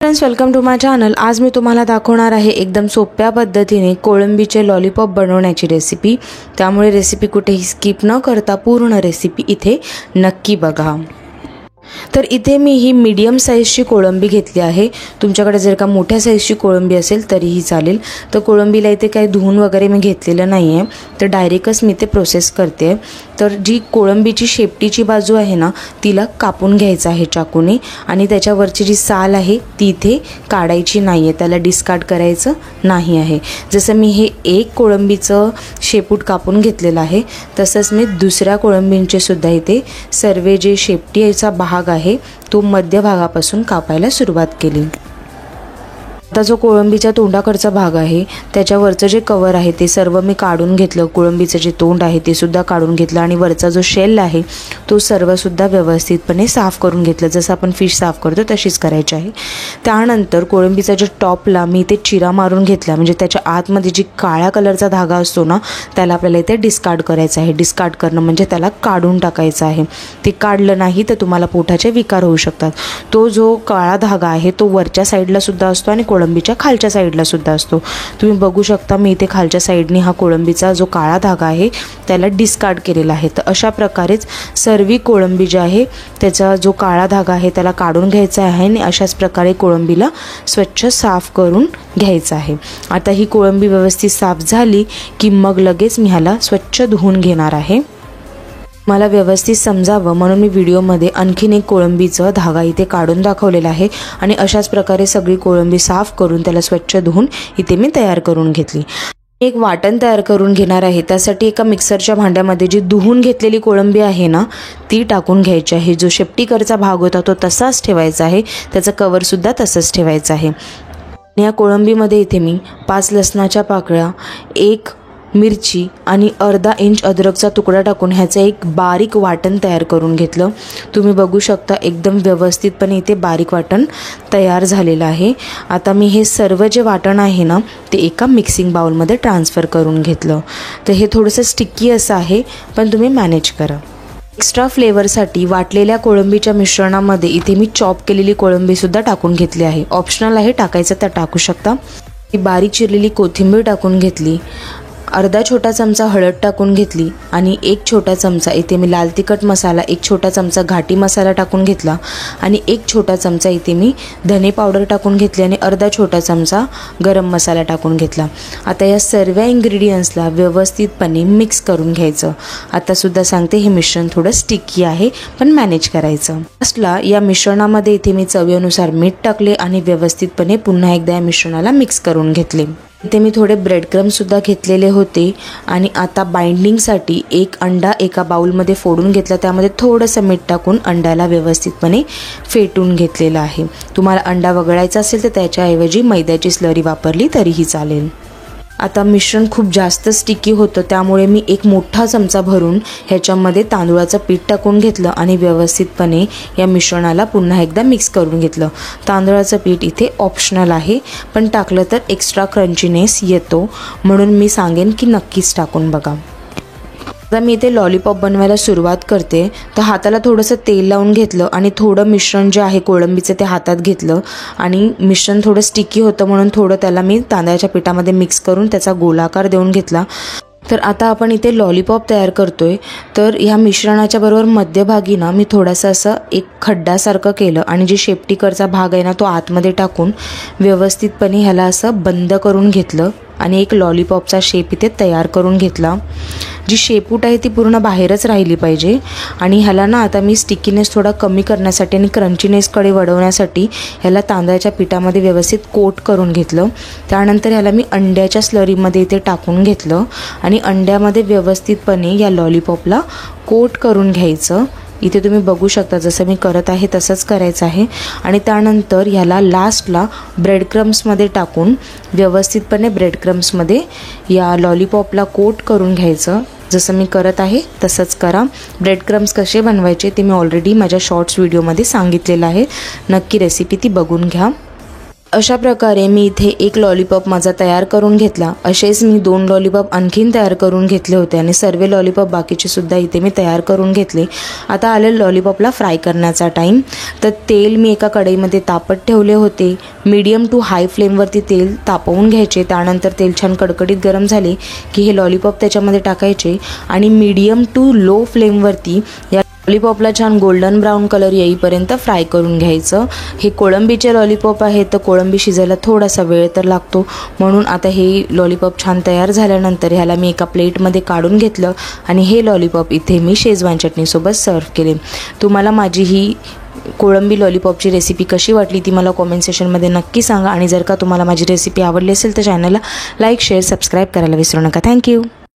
Friends, welcome to my channel. आज मी तुम्हाला दाखवणार आहे एकदम सोप्या पद्धतीने कोळंबीचे लॉलीपॉप बनवण्याची रेसिपी। त्यामुळे रेसिपी कुठेही स्किप न करता पूर्ण रेसिपी इथे नक्की बघा। तर इथे मी ही मीडियम साइजची कोळंबी घेतली आहे। तुमच्याकडे जर का मोठ्या साइजची कोळंबी असेल तरीही चालेल। तर कोळंबीला इथे काही धुवून वगैरे मी घेतलेलं नाही आहे, तर डायरेक्टच मी ते प्रोसेस करते। तर जी कोळंबीची शेपटीची बाजू आहे ना, तिला कापून घ्यायचं आहे चाकूने आणि त्याच्यावरची जी साल आहे ती इथे काढायची नाही आहे, त्याला डिस्कार्ड करायचं नाही आहे। जसं मी हे एक कोळंबीचं शेपूट कापून घेतलेलं आहे, तसंच मी दुसऱ्या कोळंबींचे सुद्धा इथे सर्व जे शेपटीचा भाग आहे तो मध्य भागापासून कापायला सुरुवात केली। आता जो कोळंबीच्या तोंडाकडचा भाग आहे त्याच्यावरचं जे कवर आहे ते सर्व मी काढून घेतलं। कोळंबीचं जे तोंड आहे ते सुद्धा काढून घेतलं आणि वरचा जो शेल आहे तो सर्व सुद्धा व्यवस्थितपणे साफ करून घेतलं। जसं आपण फिश साफ करतो तशीच करायची आहे। त्यानंतर कोळंबीचा जो टॉपला मी इथे चिरा मारून घेतला, म्हणजे त्याच्या आतमध्ये जी काळ्या कलरचा धागा असतो ना त्याला आपल्याला इथे डिस्कार्ड करायचं आहे। डिस्कार्ड करणं म्हणजे त्याला काढून टाकायचं आहे। ते काढलं नाही तर तुम्हाला पोटाचे विकार होऊ शकतात। तो जो काळा धागा आहे तो वरच्या साईडला सुद्धा असतो आणि कोळंबीच्या खालच्या साईडला सुद्धा असतो। तुम्ही बघू शकता मी इथे खालच्या साईडने हा कोळंबीचा जो काळा धागा आहे त्याला डिस्कार्ड केलेला आहे। तर अशा प्रकारेच सर्व कोळंबी जी आहे त्याचा जो काळा धागा आहे त्याला काढून घ्यायचा आहे आणि अशाच प्रकारे कोळंबीला स्वच्छ साफ करून घ्यायचं आहे। आता ही कोळंबी व्यवस्थित साफ झाली की मग लगेच मी ह्याला स्वच्छ धुवून घेणार आहे। मला व्यवस्थित समजावं म्हणून मी व्हिडिओमध्ये आणखीन एक कोळंबीचा धागा इथे काढून दाखवलेला आहे आणि अशाच प्रकारे सगळी कोळंबी साफ करून त्याला स्वच्छ धुवून इथे मी तयार करून घेतली। एक वाटण तयार करून घेणार आहे। त्यासाठी एका मिक्सरच्या भांड्यामध्ये जी धुवून घेतलेली कोळंबी आहे ना ती टाकून घ्यायची आहे। जो शेपटीकरचा भाग होता तो तसाच ठेवायचा आहे, त्याचं कवर सुद्धा तसंच ठेवायचं आहे। या कोळंबीमध्ये इथे मी 5 लसणाच्या पाकळ्या, 1 मिरची आणि अर्धा इंच अद्रकचा तुकडा टाकून ह्याचं एक बारीक वाटण तयार करून घेतलं। तुम्ही बघू शकता एकदम व्यवस्थितपणे इथे बारीक वाटण तयार झालेलं आहे। आता मी हे सर्व जे वाटण आहे ना ते एका मिक्सिंग बाउलमध्ये ट्रान्सफर करून घेतलं। तर हे थोडंसं स्टिकी असं आहे, पण तुम्ही मॅनेज करा। एक्स्ट्रा फ्लेवरसाठी वाटलेल्या कोळंबीच्या मिश्रणामध्ये इथे मी चॉप केलेली कोळंबीसुद्धा टाकून घेतली आहे। ऑप्शनल आहे, टाकायचं तर टाकू शकता। ही बारीक चिरलेली कोथिंबीर टाकून घेतली, अर्धा छोटा चमचा हळद टाकून घेतली आणि 1 छोटा चमचा इथे मी लाल तिखट मसाला, 1 छोटा चमचा घाटी मसाला टाकून घेतला आणि 1 छोटा चमचा इथे मी धने पावडर टाकून घेतली आणि अर्धा छोटा चमचा गरम मसाला टाकून घेतला। आता या सर्व इन्ग्रेडियंट्सला व्यवस्थितपणे मिक्स करून घ्यायचं। आता सुद्धा सांगते हे मिश्रण थोडं स्टिकी आहे, पण मॅनेज करायचं। लास्टला या मिश्रणामध्ये इथे मी चवीनुसार मीठ टाकले आणि व्यवस्थितपणे पुन्हा एकदा या मिश्रणाला मिक्स करून घेतले। इथे मी थोडे ब्रेड क्रम्स सुद्धा घेतलेले होते आणि आता बाइंडिंगसाठी 1 अंडा एका बाउलमध्ये फोडून घेतला, त्यामध्ये थोडंसं मीठ टाकून अंड्याला व्यवस्थितपणे फेटून घेतलेलं आहे। तुम्हाला अंडा वगळायचा असेल तर त्याच्याऐवजी मैद्याची स्लरी वापरली तरीही चालेल। आता मिश्रण खूप जास्त स्टिकी होतं, त्यामुळे मी 1 मोठा चमचा भरून ह्याच्यामध्ये तांदूळाचं पीठ टाकून घेतलं आणि व्यवस्थितपणे या मिश्रणाला पुन्हा एकदा मिक्स करून घेतलं। तांदूळाचं पीठ इथे ऑप्शनल आहे, पण टाकलं तर एक्स्ट्रा क्रंचीनेस येतो, म्हणून मी सांगेन की नक्कीच टाकून बघा। आता मी इथे लॉलीपॉप बनवायला सुरुवात करते। तर हाताला थोडंसं तेल लावून घेतलं आणि थोडं मिश्रण जे आहे कोळंबीचं ते हातात घेतलं आणि मिश्रण थोडं स्टिकी होतं म्हणून थोडं त्याला मी तांदळाच्या पिठामध्ये मिक्स करून त्याचा गोलाकार देऊन घेतला। तर आता आपण इथे लॉलीपॉप तयार करतोय। तर ह्या मिश्रणाच्या बरोबर मध्यभागी ना मी थोडंसं असं एक खड्ड्यासारखं केलं आणि जी शेपटीकरचा भाग आहे ना तो आतमध्ये टाकून व्यवस्थितपणे ह्याला असं बंद करून घेतलं आणि एक लॉलीपॉपचा शेप इथे तयार करून घेतला। जी शेपूट आहे ती पूर्ण बाहेरच राहिली पाहिजे आणि ह्याला ना आता मी स्टिकीनेस थोडा कमी करण्यासाठी आणि क्रंचीनेसकडे वळवण्यासाठी ह्याला तांदळाच्या पिठामध्ये व्यवस्थित कोट करून घेतलं। त्यानंतर ह्याला मी अंड्याच्या स्लरीमध्ये इथे टाकून घेतलं आणि अंड्यामध्ये व्यवस्थितपणे या लॉलीपॉपला कोट करून घ्यायचं। इथे तुम्ही बघू शकता जसं मी करत आहे तसंच करायचं आहे आणि त्यानंतर ह्याला लास्टला ब्रेड क्रम्समध्ये टाकून व्यवस्थितपणे ब्रेड क्रम्समध्ये या लॉलीपॉपला कोट करून घ्यायचं। जसं मी करत आहे तसंच करा। ब्रेड क्रम्स कसे बनवायचे ते मी ऑलरेडी माझ्या शॉर्ट्स व्हिडिओमध्ये सांगितलेलं आहे, नक्की रेसिपी ती बघून घ्या। अशा प्रकारे मी इथे एक लॉलीपॉप माझा तयार करून घेतला। असेच मी 2 लॉलीपॉप आणखीन तयार करून घेतले होते आणि सर्व लॉलीपॉप बाकीचे सुद्धा इथे मी तयार करून घेतले। आता आले लॉलीपॉपला फ्राय करण्याचा टाईम। तर तेल मी एका कढईमध्ये तापत ठेवले होते। मीडियम टू हाय फ्लेमवरती तेल तापवून घ्यायचे। त्यानंतर तेल छान कडकडीत गरम झाले की हे लॉलीपॉप त्याच्यामध्ये टाकायचे आणि मीडियम टू लो फ्लेमवरती या लॉलीपॉपला छान गोल्डन ब्राऊन कलर येईपर्यंत फ्राय करून घ्यायचं। हे कोळंबीचे लॉलीपॉप आहे तर कोळंबी शिजायला थोडासा वेळ तर लागतो, म्हणून आता हे लॉलीपॉप छान तयार झाल्यानंतर ह्याला मी एका प्लेटमध्ये काढून घेतलं आणि हे लॉलीपॉप इथे मी शेजवान चटणीसोबत सर्व केले। तुम्हाला माझी ही कोळंबी लॉलीपॉपची रेसिपी कशी वाटली ती मला कॉमेंट सेक्शनमध्ये नक्की सांगा आणि जर का तुम्हाला माझी रेसिपी आवडली असेल तर चॅनलला लाईक शेअर सबस्क्राईब करायला विसरू नका। थँक्यू।